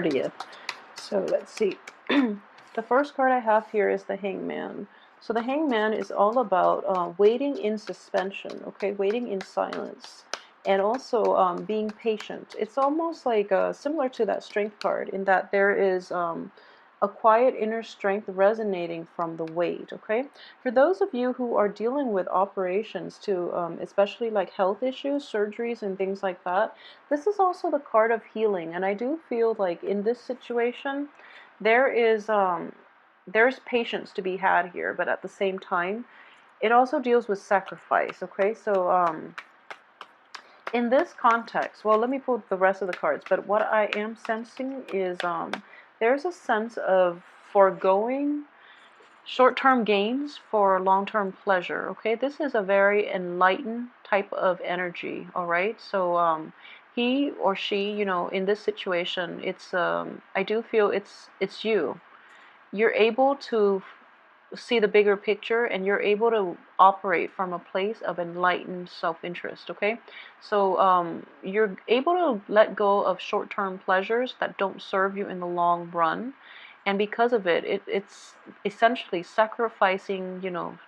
30th. So let's see. The first card I have here is the Hangman. So the Hangman is all about waiting in suspension, okay, waiting in silence, and also being patient. It's almost like similar to that Strength card in that there is a quiet inner strength resonating from the wait, okay? For those of you who are dealing with operations too, especially like health issues, surgeries, and things like that, this is also the card of healing. And I do feel like in this situation, there's patience to be had here, but at the same time, it also deals with sacrifice, okay? So in this context, well, let me pull the rest of the cards, but what I am sensing is there's a sense of foregoing short-term gains for long-term pleasure, okay? This is a very enlightened type of energy, all right? So he or she, you know, in this situation, it's I do feel it's you. You're able to see the bigger picture, and you're able to operate from a place of enlightened self-interest, okay? So you're able to let go of short-term pleasures that don't serve you in the long run, and because of it's essentially sacrificing, you know,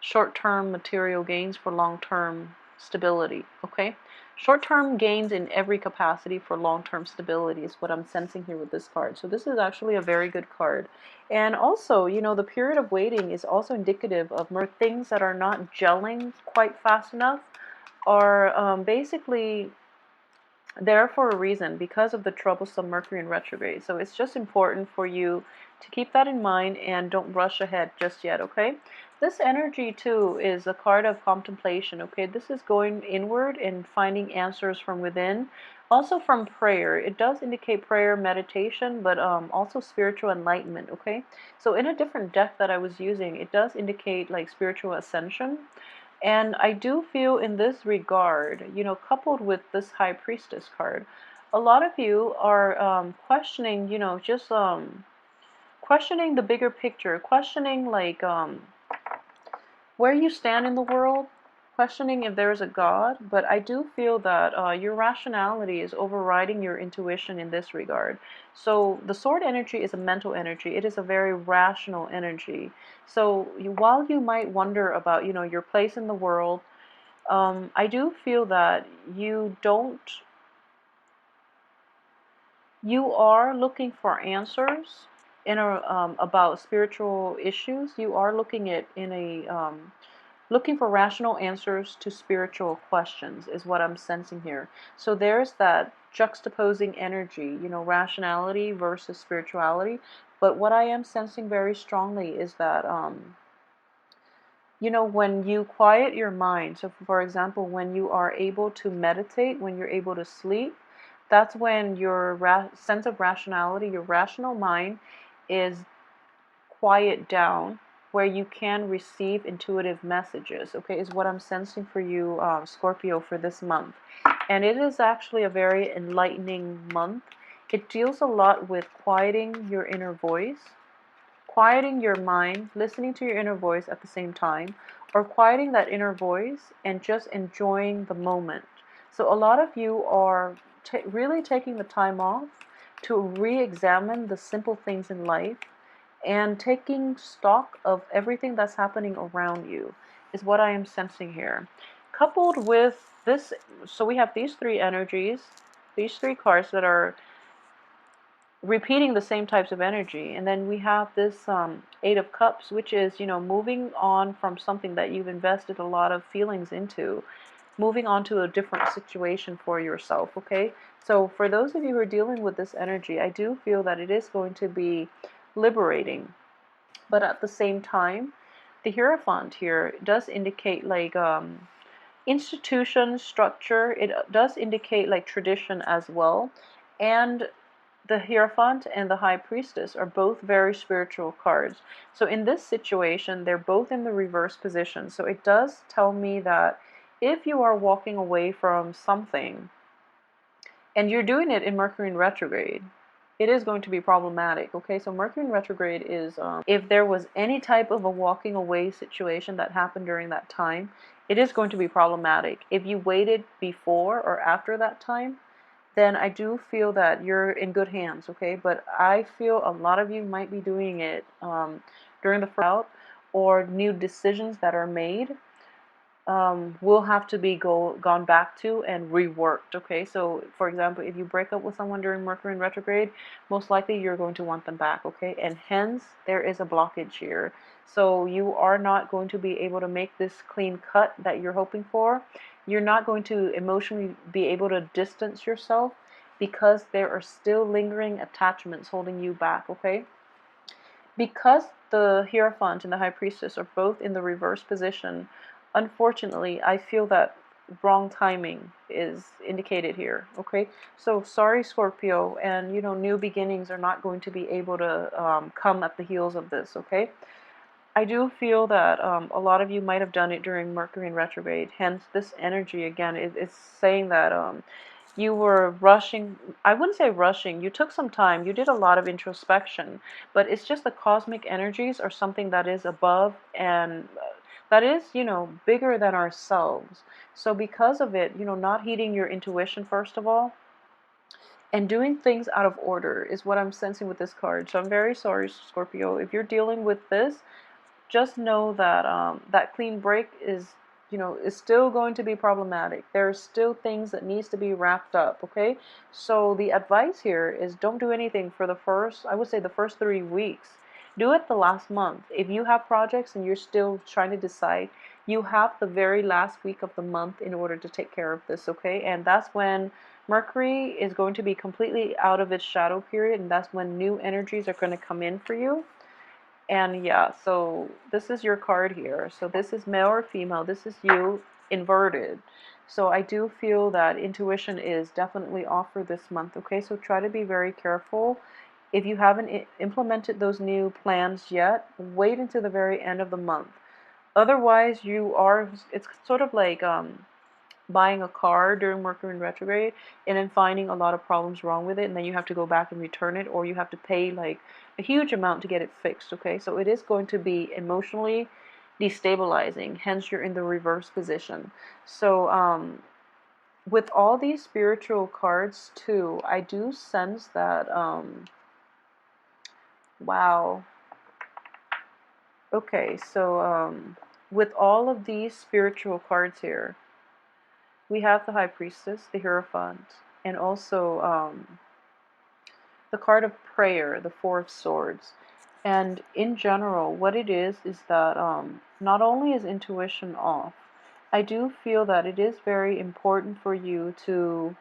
short-term material gains for long-term stability, okay? Short-term gains in every capacity for long-term stability is what I'm sensing here with this card. So this is actually a very good card. And also, you know, the period of waiting is also indicative of more things that are not gelling quite fast enough, are basically there for a reason because of the troublesome Mercury in retrograde. So it's just important for you to keep that in mind and don't rush ahead just yet, okay? This energy too is a card of contemplation, okay? This is going inward and finding answers from within. Also from prayer. It does indicate prayer, meditation, but also spiritual enlightenment, okay? So in a different deck that I was using, it does indicate like spiritual ascension. And I do feel in this regard, you know, coupled with this High Priestess card, a lot of you are questioning, you know, just questioning the bigger picture, questioning like where you stand in the world, questioning if there's a God. But I do feel that your rationality is overriding your intuition in this regard. So the sword energy is a mental energy. It is a very rational energy. So while you might wonder about, you know, your place in the world, I do feel that you are looking for answers in about spiritual issues. You are looking at in a looking for rational answers to spiritual questions is what I'm sensing here. So there's that juxtaposing energy, you know, rationality versus spirituality. But what I am sensing very strongly is that you know, when you quiet your mind, so for example, when you are able to meditate, when you're able to sleep, that's when your sense of rationality, your rational mind is quiet down, where you can receive intuitive messages, okay, is what I'm sensing for you, Scorpio, for this month. And it is actually a very enlightening month. It deals a lot with quieting your inner voice, quieting your mind, listening to your inner voice at the same time, or quieting that inner voice and just enjoying the moment. So a lot of you are really taking the time off to re-examine the simple things in life and taking stock of everything that's happening around you is what I am sensing here. Coupled with this, so we have these three energies, these three cards that are repeating the same types of energy, and then we have this Eight of Cups, which is, you know, moving on from something that you've invested a lot of feelings into, moving on to a different situation for yourself, okay? So for those of you who are dealing with this energy, I do feel that it is going to be liberating, but at the same time, the Hierophant here does indicate like institution, structure. It does indicate like tradition as well, and the Hierophant and the High Priestess are both very spiritual cards. So in this situation, they're both in the reverse position. So it does tell me that if you are walking away from something, and you're doing it in Mercury in retrograde, it is going to be problematic, okay? So Mercury in retrograde is, if there was any type of a walking away situation that happened during that time, it is going to be problematic. If you waited before or after that time, then I do feel that you're in good hands, okay? But I feel a lot of you might be doing it during the out, or new decisions that are made will have to be gone back to and reworked, okay? So, for example, if you break up with someone during Mercury in retrograde, most likely you're going to want them back, okay? And hence, there is a blockage here. So you are not going to be able to make this clean cut that you're hoping for. You're not going to emotionally be able to distance yourself because there are still lingering attachments holding you back, okay? Because the Hierophant and the High Priestess are both in the reverse position, unfortunately, I feel that wrong timing is indicated here, okay? So sorry, Scorpio, and new beginnings are not going to be able to come at the heels of this, okay? I do feel that a lot of you might have done it during Mercury in retrograde. Hence, this energy again is saying that you were rushing. I wouldn't say rushing. You took some time. You did a lot of introspection, but it's just the cosmic energies are something that is above and that is, bigger than ourselves. So because of it, not heeding your intuition first of all, and doing things out of order is what I'm sensing with this card. So I'm very sorry, Scorpio, if you're dealing with this. Just know that that clean break is still going to be problematic. There's still things that needs to be wrapped up, okay? So the advice here is don't do anything for the first, I would say the first 3 weeks. Do it the last month. If you have projects and you're still trying to decide, you have the very last week of the month in order to take care of this, okay? And that's when Mercury is going to be completely out of its shadow period, and that's when new energies are going to come in for you. And yeah, so this is your card here. So this is male or female. This is you inverted. So I do feel that intuition is definitely off for this month. Okay, so try to be very careful. If you haven't implemented those new plans yet, wait until the very end of the month. Otherwise, it's sort of like buying a car during Mercury in retrograde and then finding a lot of problems wrong with it, and then you have to go back and return it, or you have to pay like a huge amount to get it fixed, okay? So it is going to be emotionally destabilizing, hence you're in the reverse position. So with all these spiritual cards too, I do sense that wow. Okay, so with all of these spiritual cards here, we have the High Priestess, the Hierophant, and also the card of prayer, the Four of Swords. And in general, what it is that not only is intuition off, I do feel that it is very important for you to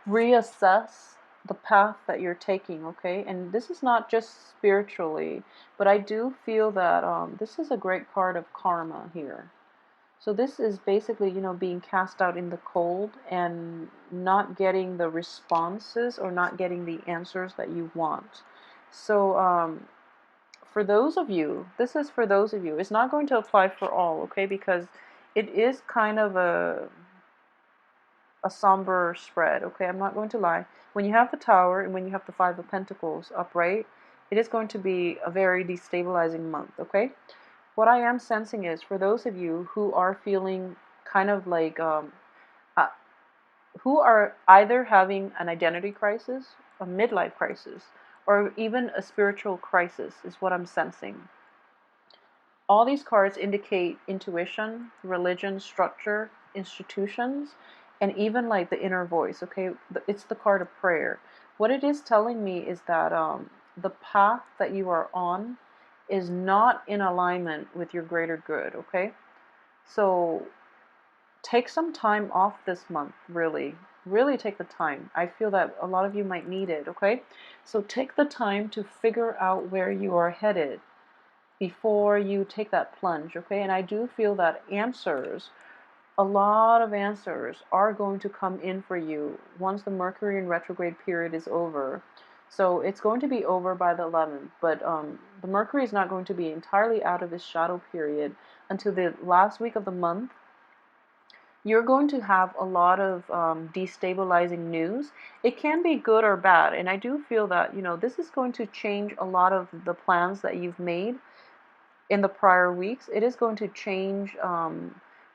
reassess the path that you're taking, okay? And this is not just spiritually, but I do feel that this is a great card of karma here. So this is basically, being cast out in the cold and not getting the responses or not getting the answers that you want. So for those of you, this is for those of you. It's not going to apply for all, okay? Because it is kind of a somber spread, okay? I'm not going to lie. When you have the Tower and when you have the Five of Pentacles upright, it is going to be a very destabilizing month, okay? What I am sensing is for those of you who are feeling kind of like, who are either having an identity crisis, a midlife crisis, or even a spiritual crisis, is what I'm sensing. All these cards indicate intuition, religion, structure, institutions, and even like the inner voice, okay? It's the card of prayer. What it is telling me is that the path that you are on is not in alignment with your greater good, okay? So take some time off this month, really. Really take the time. I feel that a lot of you might need it, okay? So take the time to figure out where you are headed before you take that plunge, okay? And I do feel that a lot of answers are going to come in for you once the Mercury in retrograde period is over. So it's going to be over by the 11th, but the Mercury is not going to be entirely out of its shadow period until the last week of the month. You're going to have a lot of destabilizing news. It can be good or bad, and I do feel that, this is going to change a lot of the plans that you've made in the prior weeks. It is going to change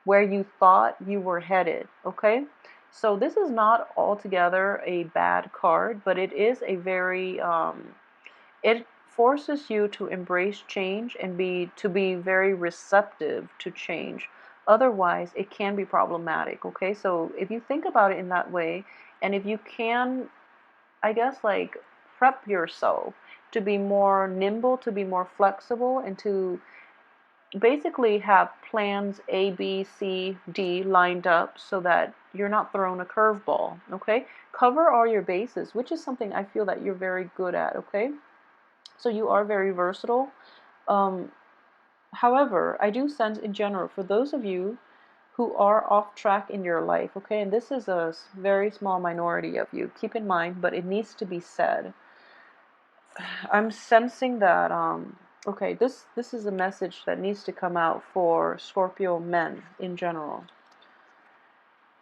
where you thought you were headed, okay? So this is not altogether a bad card, but it is a very it forces you to embrace change and be very receptive to change. Otherwise, it can be problematic, okay? So if you think about it in that way, and if you can, I guess, like, prep yourself to be more nimble, to be more flexible, and to basically have plans A, B, C, D lined up so that you're not thrown a curveball, okay? Cover all your bases, which is something I feel that you're very good at, okay? So you are very versatile. Um, However, I do sense in general, for those of you who are off track in your life, okay, and this is a very small minority of you, keep in mind, but it needs to be said. I'm sensing that, okay, this is a message that needs to come out for Scorpio men in general.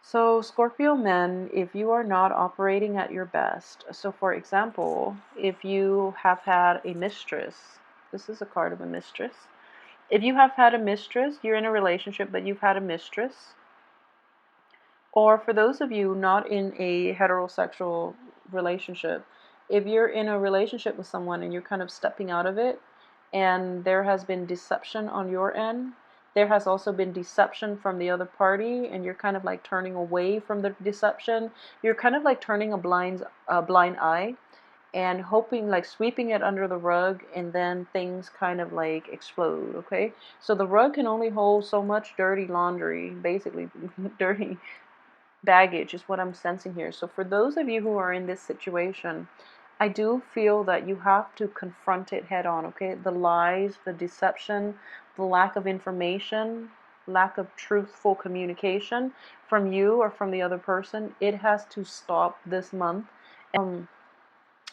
So, Scorpio men, if you are not operating at your best, so for example, if you have had a mistress, this is a card of a mistress. If you have had a mistress, you're in a relationship, but you've had a mistress, or for those of you not in a heterosexual relationship, if you're in a relationship with someone and you're kind of stepping out of it, and there has been deception on your end, there has also been deception from the other party, and you're kind of like turning away from the deception. You're kind of like turning a blind eye and hoping, like sweeping it under the rug, and then things kind of like explode, okay? So the rug can only hold so much dirty laundry, basically, dirty baggage is what I'm sensing here. So for those of you who are in this situation, I do feel that you have to confront it head on, okay? The lies, the deception, the lack of information, lack of truthful communication from you or from the other person, it has to stop this month.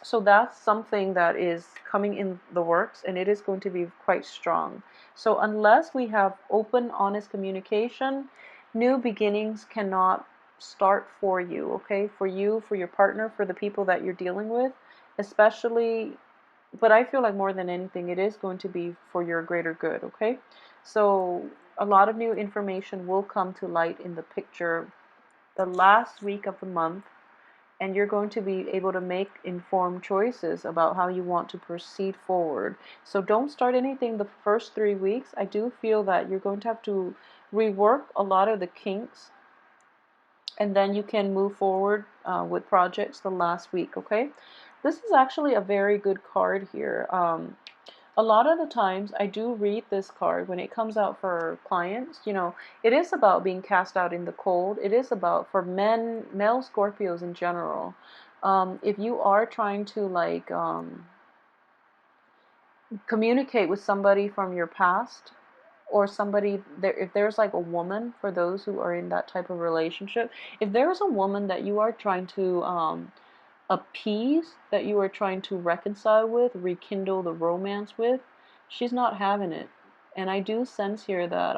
So that's something that is coming in the works, and it is going to be quite strong. So unless we have open, honest communication, new beginnings cannot start for you, okay? For you, for your partner, for the people that you're dealing with, especially, but I feel like more than anything, it is going to be for your greater good, okay? So a lot of new information will come to light in the picture the last week of the month, and you're going to be able to make informed choices about how you want to proceed forward. So don't start anything the first 3 weeks. I do feel that you're going to have to rework a lot of the kinks, and then you can move forward with projects the last week, okay? This is actually a very good card here. A lot of the times I do read this card when it comes out for clients. It is about being cast out in the cold. It is about, for male Scorpios in general, if you are trying to like communicate with somebody from your past, or somebody there, if there's like a woman, for those who are in that type of relationship, if there's a woman that you are trying to appease, that you are trying to reconcile with, rekindle the romance with, she's not having it. And I do sense here that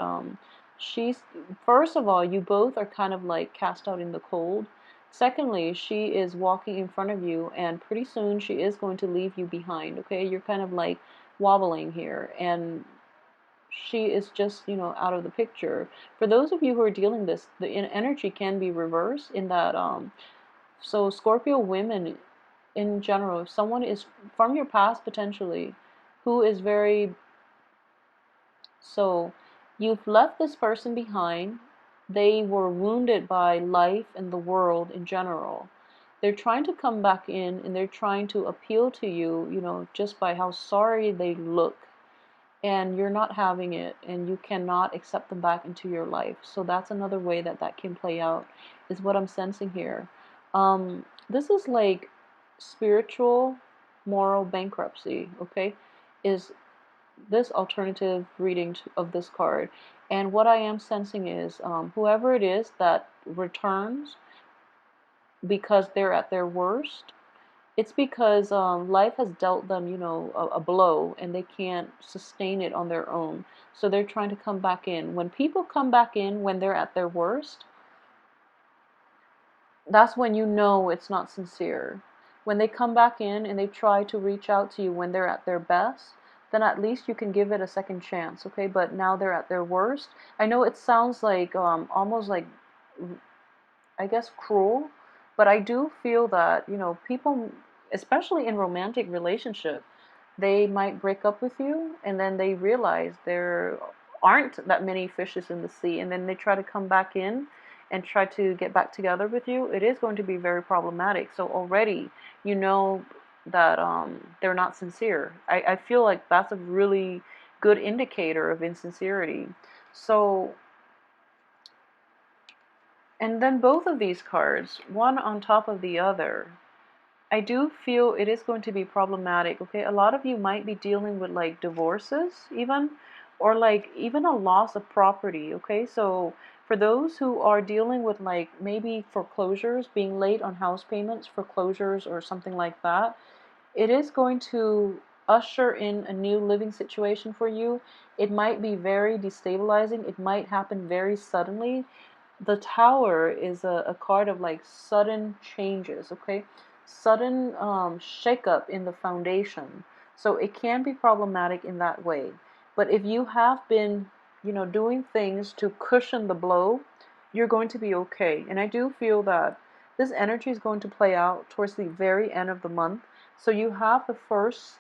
she's, first of all, you both are kind of like cast out in the cold. Secondly, she is walking in front of you, and pretty soon she is going to leave you behind, okay? You're kind of like wobbling here, and she is just, out of the picture. For those of you who are dealing this, the energy can be reversed in that, so Scorpio women in general, if someone is from your past potentially, who is very, so you've left this person behind, they were wounded by life and the world in general. They're trying to come back in, and they're trying to appeal to you, just by how sorry they look, and you're not having it, and you cannot accept them back into your life. So that's another way that that can play out, is what I'm sensing here. This is like spiritual moral bankruptcy, okay, is this alternative reading of this card. And what I am sensing is, whoever it is that returns because they're at their worst, it's because life has dealt them, a blow, and they can't sustain it on their own. So they're trying to come back in. When people come back in when they're at their worst, that's when you know it's not sincere. When they come back in and they try to reach out to you when they're at their best, then at least you can give it a second chance, okay? But now they're at their worst. I know it sounds like almost like I guess, cruel, but I do feel that, people, especially in romantic relationship, they might break up with you and then they realize there aren't that many fishes in the sea, and then they try to come back in and try to get back together with you. It is going to be very problematic. So already you know that they're not sincere. I feel like that's a really good indicator of insincerity. So, and then both of these cards, one on top of the other, I do feel it is going to be problematic, okay? A lot of you might be dealing with like divorces even, or like even a loss of property, okay? So for those who are dealing with like maybe foreclosures, being late on house payments, foreclosures or something like that, it is going to usher in a new living situation for you. It might be very destabilizing. It might happen very suddenly. The Tower is a card of like sudden changes, okay? Sudden shakeup in the foundation. So it can be problematic in that way. But if you have been, doing things to cushion the blow, you're going to be okay. And I do feel that this energy is going to play out towards the very end of the month. So you have the first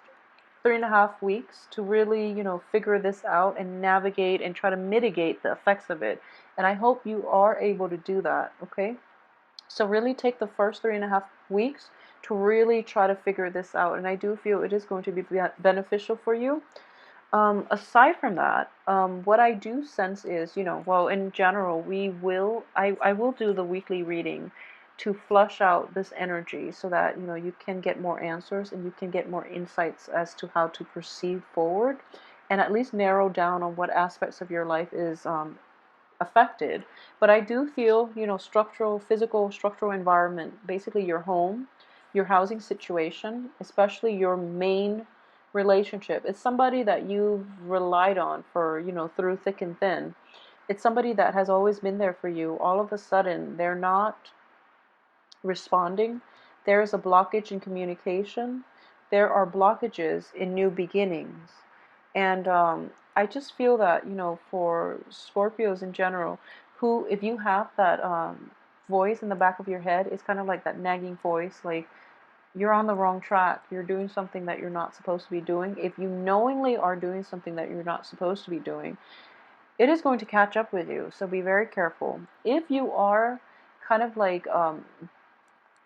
3.5 weeks to really, figure this out and navigate and try to mitigate the effects of it. And I hope you are able to do that, okay? So really take the first 3.5 weeks to really try to figure this out. And I do feel it is going to be beneficial for you. Aside from that, what I do sense is, well, in general, I will do the weekly reading to flush out this energy so that, you can get more answers and you can get more insights as to how to proceed forward and at least narrow down on what aspects of your life is affected. But I do feel, physical, structural environment, basically your home, your housing situation, especially your main relationship. It's somebody that you've relied on for, through thick and thin. It's somebody that has always been there for you. All of a sudden, they're not responding. There is a blockage in communication. There are blockages in new beginnings. And I just feel that, for Scorpios in general, who, if you have that voice in the back of your head, it's kind of like that nagging voice, like you're on the wrong track. You're doing something that you're not supposed to be doing. If you knowingly are doing something that you're not supposed to be doing, it is going to catch up with you. So be very careful. If you are kind of like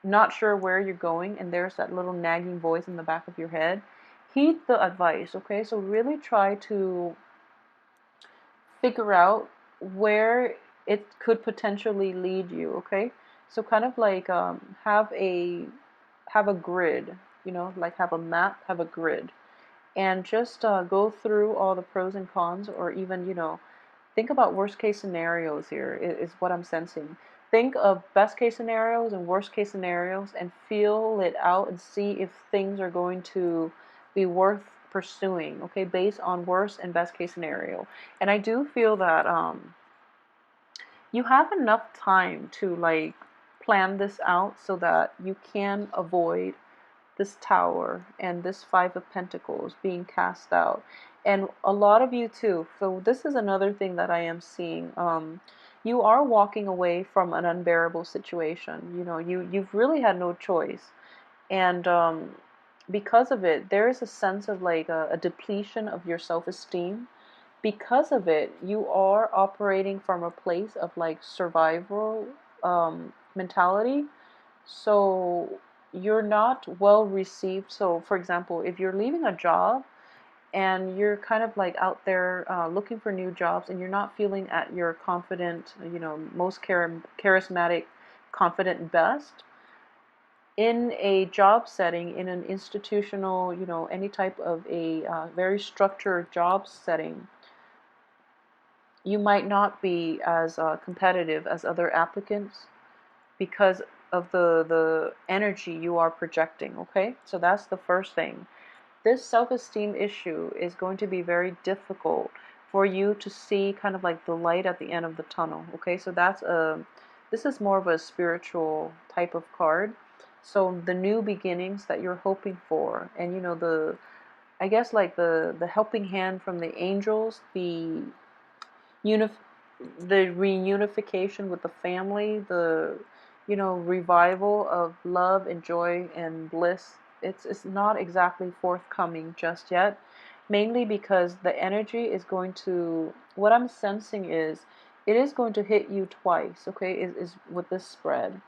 not sure where you're going and there's that little nagging voice in the back of your head, heed the advice, okay? So really try to figure out where it could potentially lead you, okay? So kind of like have a grid, like have a map, have a grid, and just go through all the pros and cons, or even, think about worst case scenarios here, is what I'm sensing. Think of best case scenarios and worst case scenarios and feel it out and see if things are going to be worth pursuing, okay, based on worst and best case scenario. And I do feel that you have enough time to like plan this out so that you can avoid this Tower and this Five of Pentacles being cast out. And a lot of you too. So this is another thing that I am seeing. You are walking away from an unbearable situation. You've really had no choice. And because of it, there is a sense of like a depletion of your self-esteem. Because of it, you are operating from a place of like survival mentality. So you're not well received. So for example, if you're leaving a job and you're kind of like out there looking for new jobs and you're not feeling at your confident, most charismatic, confident best, in a job setting, in an institutional, any type of a very structured job setting, you might not be as competitive as other applicants because of the energy you are projecting, okay? So that's the first thing. This self-esteem issue is going to be very difficult for you to see kind of like the light at the end of the tunnel, okay? So this is more of a spiritual type of card. So the new beginnings that you're hoping for, and I guess like the helping hand from the angels, the reunification with the family, the revival of love and joy and bliss, it's not exactly forthcoming just yet, mainly because the energy is going to, what I'm sensing is, it is going to hit you twice, okay, is with this spread.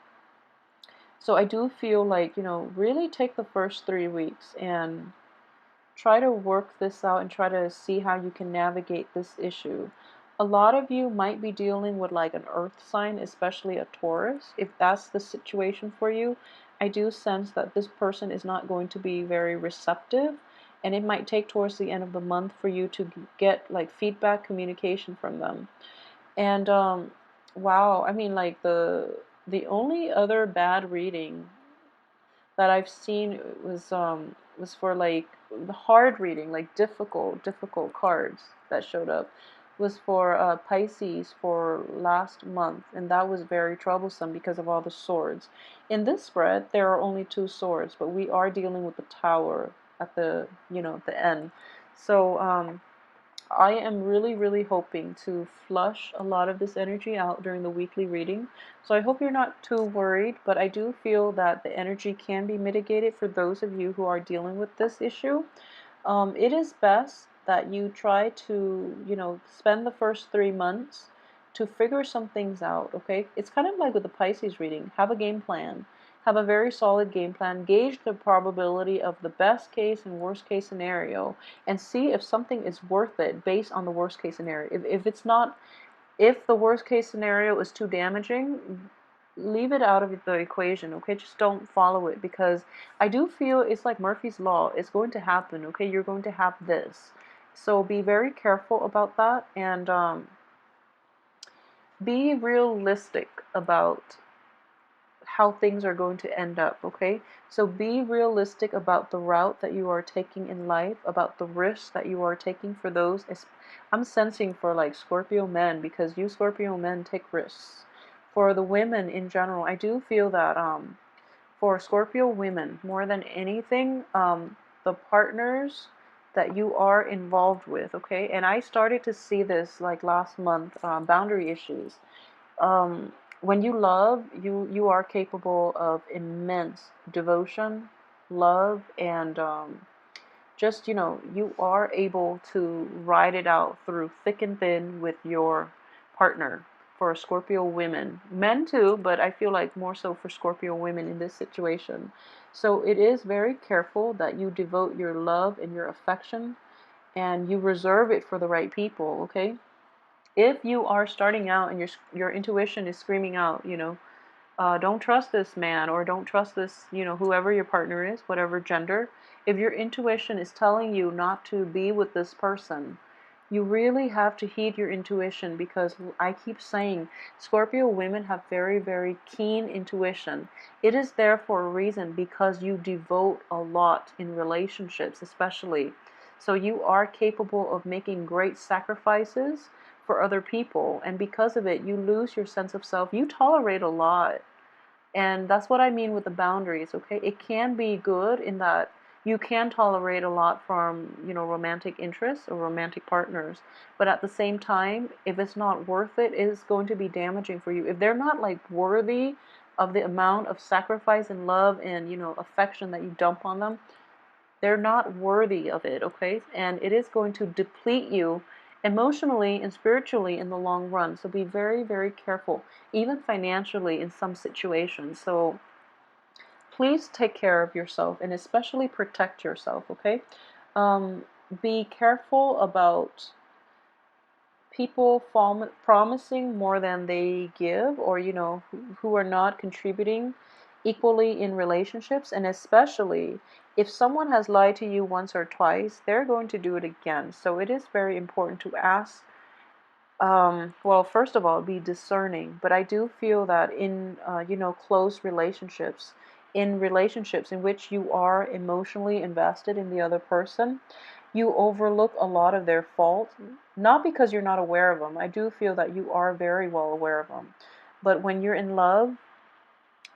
So I do feel like, really take the first 3 weeks and try to work this out and try to see how you can navigate this issue. A lot of you might be dealing with like an earth sign, especially a Taurus. If that's the situation for you, I do sense that this person is not going to be very receptive, and it might take towards the end of the month for you to get like feedback, communication from them. And wow, I mean, like the only other bad reading that I've seen was for like the hard reading, like difficult cards that showed up, was for Pisces for last month, and that was very troublesome because of all the swords. In this spread, there are only 2 swords, but we are dealing with the Tower at the the end. So I am really, really hoping to flush a lot of this energy out during the weekly reading. So I hope you're not too worried, but I do feel that the energy can be mitigated for those of you who are dealing with this issue. It is best that you try to, spend the first 3 months to figure some things out, okay? It's kind of like with the Pisces reading. Have a game plan. Have a very solid game plan. Gauge the probability of the best case and worst case scenario and see if something is worth it based on the worst case scenario. If it's not, if the worst case scenario is too damaging, leave it out of the equation, okay? Just don't follow it, because I do feel it's like Murphy's Law. It's going to happen, okay? You're going to have this. So be very careful about that, and be realistic about how things are going to end up, okay? So be realistic about the route that you are taking in life, about the risks that you are taking for those. I'm sensing for like Scorpio men, because you Scorpio men take risks. For the women in general, I do feel that for Scorpio women, more than anything, the partners that you are involved with, okay? And I started to see this like last month, boundary issues. um, when you love, you are capable of immense devotion, love, and just, you are able to ride it out through thick and thin with your partner. For Scorpio women, men too, but I feel like more so for Scorpio women in this situation. So it is very careful that you devote your love and your affection, and you reserve it for the right people, okay? If you are starting out and your intuition is screaming out, don't trust this man, or don't trust this, whoever your partner is, whatever gender. If your intuition is telling you not to be with this person, you really have to heed your intuition, because I keep saying Scorpio women have very, very keen intuition. It is there for a reason, because you devote a lot in relationships, especially. So you are capable of making great sacrifices for other people, and because of it, you lose your sense of self. You tolerate a lot. And that's what I mean with the boundaries, okay? It can be good in that you can tolerate a lot from, romantic interests or romantic partners. But at the same time, if it's not worth it, it's going to be damaging for you. If they're not like worthy of the amount of sacrifice and love and, affection that you dump on them, they're not worthy of it, okay? And it is going to deplete you emotionally and spiritually in the long run. So be very, very careful, even financially in some situations. So please take care of yourself, and especially protect yourself, okay? Um, be careful about people promising more than they give, or who are not contributing equally in relationships. And especially if someone has lied to you once or twice, they're going to do it again. So it is very important to ask, well, first of all, be discerning. But I do feel that in close relationships, in relationships in which you are emotionally invested in the other person, you overlook a lot of their faults, not because you're not aware of them. I do feel that you are very well aware of them. But when you're in love,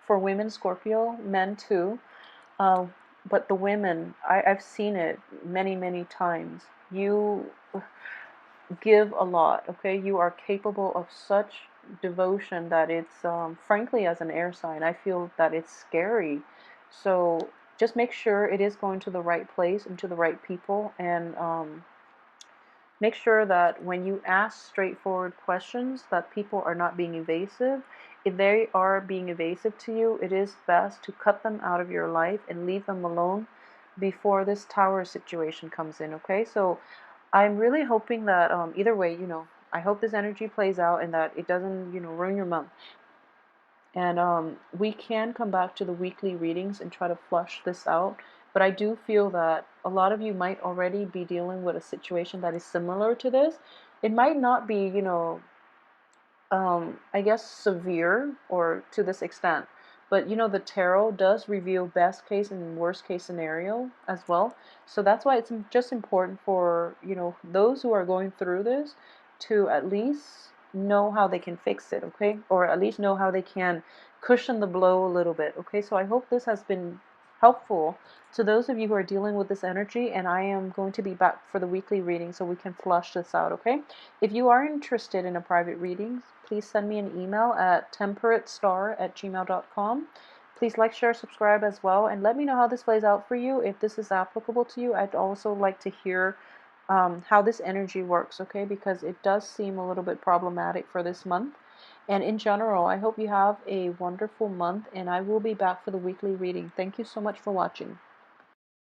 for women, Scorpio, men too, uh, but the women, I've seen it many, many times. You give a lot, okay? You are capable of such devotion that it's, frankly, as an air sign, I feel that it's scary. So just make sure it is going to the right place and to the right people, and make sure that when you ask straightforward questions, that people are not being evasive. If they are being evasive to you, it is best to cut them out of your life and leave them alone before this tower situation comes in, okay? So I'm really hoping that, either way, I hope this energy plays out and that it doesn't, ruin your month. And we can come back to the weekly readings and try to flush this out. But I do feel that a lot of you might already be dealing with a situation that is similar to this. It might not be, I guess, severe or to this extent. But the tarot does reveal best case and worst case scenario as well. So that's why it's just important for, those who are going through this to at least know how they can fix it, okay? Or at least know how they can cushion the blow a little bit, okay? So I hope this has been helpful to those of you who are dealing with this energy, and I am going to be back for the weekly reading so we can flush this out, okay? If you are interested in a private reading, please send me an email at temperatestar@gmail.com. Please like, share, subscribe as well, and let me know how this plays out for you. If this is applicable to you, I'd also like to hear how this energy works, okay? Because it does seem a little bit problematic for this month. And in general, I hope you have a wonderful month, and I will be back for the weekly reading. Thank you so much for watching.